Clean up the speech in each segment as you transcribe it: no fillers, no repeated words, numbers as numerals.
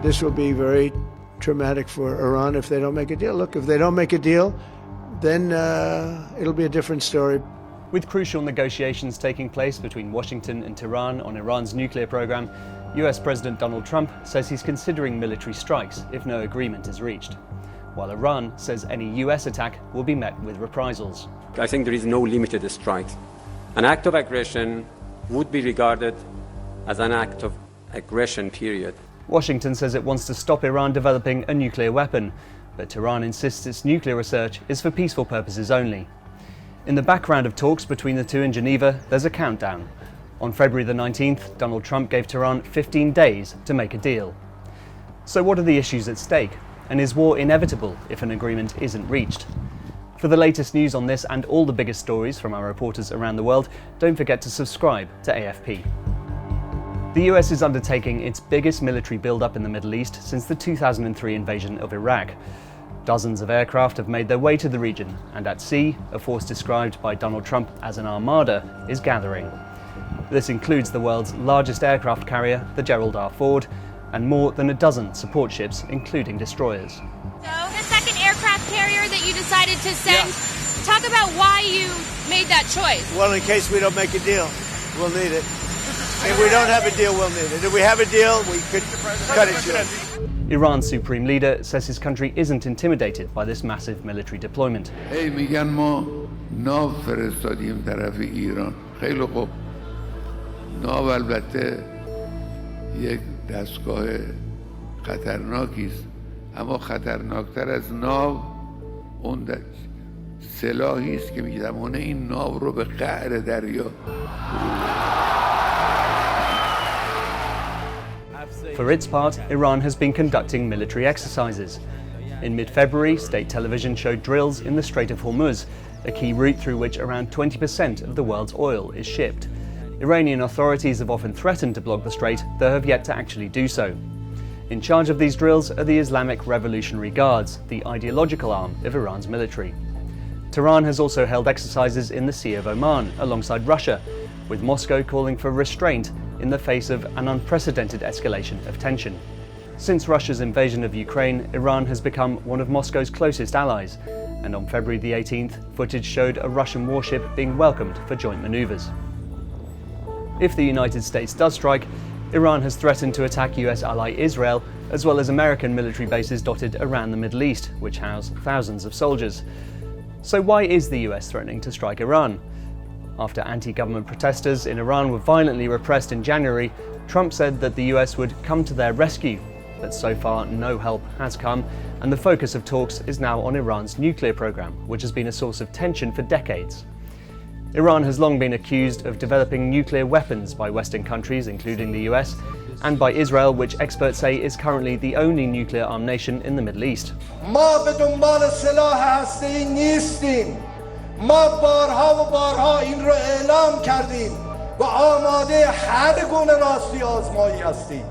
This will be very traumatic for Iran if they don't make a deal. Look, if they don't make a deal, then it'll be a different story. With crucial negotiations taking place between Washington and Tehran on Iran's nuclear program, US President Donald Trump says he's considering military strikes if no agreement is reached, while Iran says any US attack will be met with reprisals. I think there is no limited strike. An act of aggression would be regarded as an act of aggression, period. Washington says it wants to stop Iran developing a nuclear weapon, but Tehran insists its nuclear research is for peaceful purposes only. In the background of talks between the two in Geneva, there's a countdown. On February the 19th, Donald Trump gave Tehran 15 days to make a deal. So what are the issues at stake? And is war inevitable if an agreement isn't reached? For the latest news on this and all the biggest stories from our reporters around the world, don't forget to subscribe to AFP. The US is undertaking its biggest military buildup in the Middle East since the 2003 invasion of Iraq. Dozens of aircraft have made their way to the region, and at sea, a force described by Donald Trump as an armada is gathering. This includes the world's largest aircraft carrier, the Gerald R. Ford, and more than a dozen support ships, including destroyers. So, the second aircraft carrier that you decided to send, talk about why you made that choice. Well, in case we don't make a deal, we'll need it. If we don't have a deal, we'll need it. If we have a deal, we could cut it short. Iran's supreme leader says his country isn't intimidated by this massive military deployment. Hey, میگن ما ناو فرستادیم طرف ایران. خیلی خوب. ناو البته یک دستگاه خطرناکی است. اما خطرناکتر از ناو اون سلاحی است که می‌تواند این ناو رو به قعر دریا. For its part, Iran has been conducting military exercises. In mid-February, state television showed drills in the Strait of Hormuz, a key route through which around 20% of the world's oil is shipped. Iranian authorities have often threatened to block the strait, though have yet to actually do so. In charge of these drills are the Islamic Revolutionary Guards, the ideological arm of Iran's military. Tehran has also held exercises in the Sea of Oman alongside Russia, with Moscow calling for restraint in the face of an unprecedented escalation of tension. Since Russia's invasion of Ukraine, Iran has become one of Moscow's closest allies, and on February the 18th, footage showed a Russian warship being welcomed for joint maneuvers. If the United States does strike, Iran has threatened to attack US ally Israel, as well as American military bases dotted around the Middle East, which house thousands of soldiers. So why is the US threatening to strike Iran? After anti-government protesters in Iran were violently repressed in January, Trump said that the US would come to their rescue. But so far, no help has come, and the focus of talks is now on Iran's nuclear program, which has been a source of tension for decades. Iran has long been accused of developing nuclear weapons by Western countries, including the US, and by Israel, which experts say is currently the only nuclear-armed nation in the Middle East. ما بارها و بارها این رو اعلام کردیم و آماده هر گونه راستی آزمایی هستیم.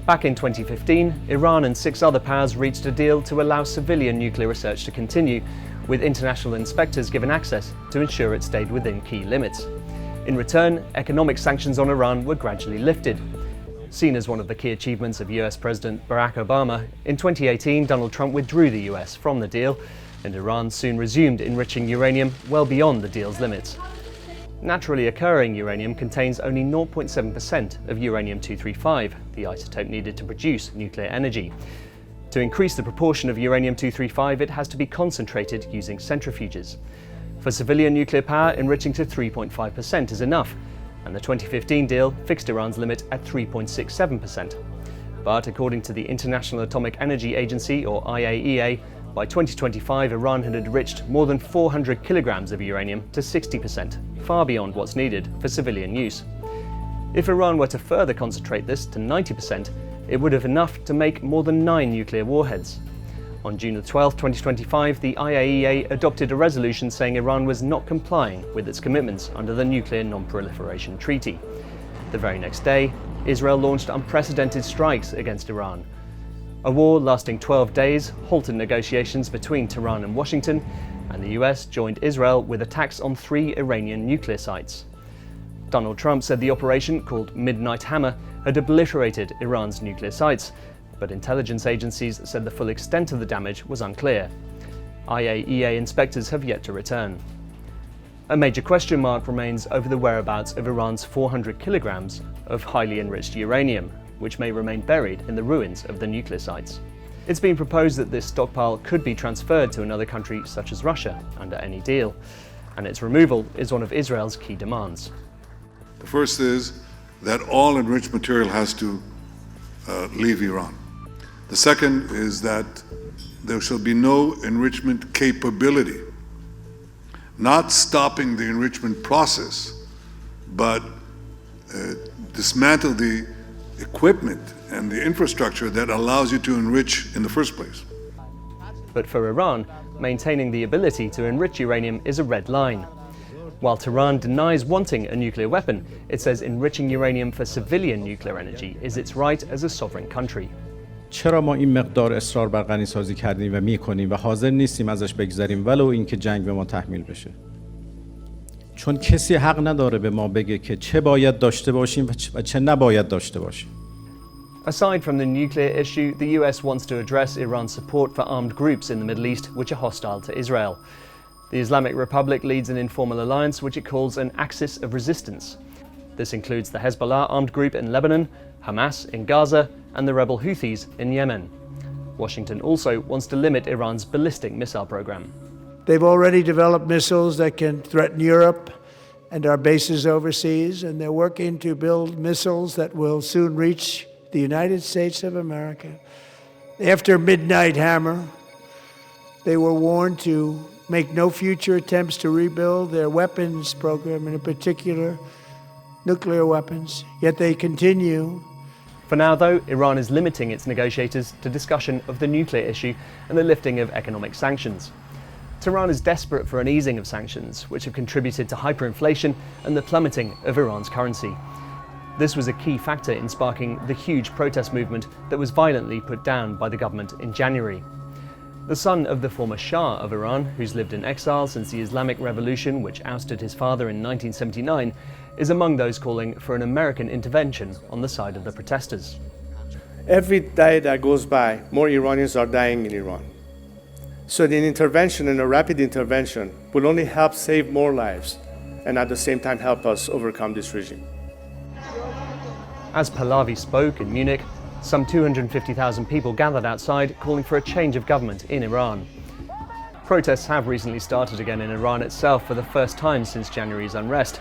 Back in 2015, Iran and 6 other powers reached a deal to allow civilian nuclear research to continue, with international inspectors given access to ensure it stayed within key limits. In return, economic sanctions on Iran were gradually lifted. Seen as one of the key achievements of US President Barack Obama, in 2018 Donald Trump withdrew the US from the deal, and Iran soon resumed enriching uranium well beyond the deal's limits. Naturally occurring uranium contains only 0.7% of uranium-235, the isotope needed to produce nuclear energy. To increase the proportion of uranium-235, it has to be concentrated using centrifuges. For civilian nuclear power, enriching to 3.5% is enough, and the 2015 deal fixed Iran's limit at 3.67%. But according to the International Atomic Energy Agency, or IAEA, by 2025, Iran had enriched more than 400 kilograms of uranium to 60%, far beyond what's needed for civilian use. If Iran were to further concentrate this to 90%, it would have enough to make more than 9 nuclear warheads. On June 12, 2025, the IAEA adopted a resolution saying Iran was not complying with its commitments under the Nuclear Non-Proliferation Treaty. The very next day, Israel launched unprecedented strikes against Iran. A war lasting 12 days halted negotiations between Tehran and Washington, and the US joined Israel with attacks on 3 Iranian nuclear sites. Donald Trump said the operation, called Midnight Hammer, had obliterated Iran's nuclear sites, but intelligence agencies said the full extent of the damage was unclear. IAEA inspectors have yet to return. A major question mark remains over the whereabouts of Iran's 400 kilograms of highly enriched uranium, which may remain buried in the ruins of the nuclear sites. It's been proposed that this stockpile could be transferred to another country such as Russia under any deal, and its removal is one of Israel's key demands. The first is that all enriched material has to leave Iran. The second is that there shall be no enrichment capability, not stopping the enrichment process, but dismantle the equipment and the infrastructure that allows you to enrich in the first place. But for Iran, maintaining the ability to enrich uranium is a red line. While Tehran denies wanting a nuclear weapon, it says enriching uranium for civilian nuclear energy is its right as a sovereign country. چرا ما این مقدار اصرار بر غنی‌سازی کردیم و می‌کنیم و حاضر نیستیم ازش بگذریم ولو اینکه جنگ به ما تحمیل بشه؟ چون کسی حق نداره به ما بگه که چه باید داشته باشیم و چه نباید داشته باشیم. Aside from the nuclear issue, the US wants to address Iran's support for armed groups in the Middle East which are hostile to Israel. The Islamic Republic leads an informal alliance which it calls an axis of resistance. This includes the Hezbollah armed group in Lebanon, Hamas in Gaza, and the rebel Houthis in Yemen. Washington also wants to limit Iran's ballistic missile program. They've already developed missiles that can threaten Europe and our bases overseas, and they're working to build missiles that will soon reach the United States of America. After Midnight Hammer, they were warned to make no future attempts to rebuild their weapons program, and in particular, nuclear weapons, yet they continue. For now, though, Iran is limiting its negotiators to discussion of the nuclear issue and the lifting of economic sanctions. Tehran is desperate for an easing of sanctions, which have contributed to hyperinflation and the plummeting of Iran's currency. This was a key factor in sparking the huge protest movement that was violently put down by the government in January. The son of the former Shah of Iran, who's lived in exile since the Islamic Revolution, which ousted his father in 1979, is among those calling for an American intervention on the side of the protesters. Every day that goes by, more Iranians are dying in Iran. So an intervention and a rapid intervention will only help save more lives and at the same time help us overcome this regime. As Pahlavi spoke in Munich, some 250,000 people gathered outside calling for a change of government in Iran. Protests have recently started again in Iran itself for the first time since January's unrest,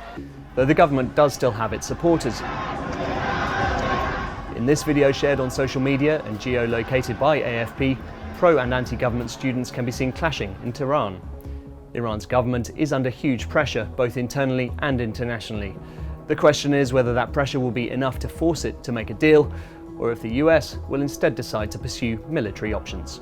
though the government does still have its supporters. In this video shared on social media and geolocated by AFP, pro and anti-government students can be seen clashing in Tehran. Iran's government is under huge pressure, both internally and internationally. The question is whether that pressure will be enough to force it to make a deal, or if the US will instead decide to pursue military options.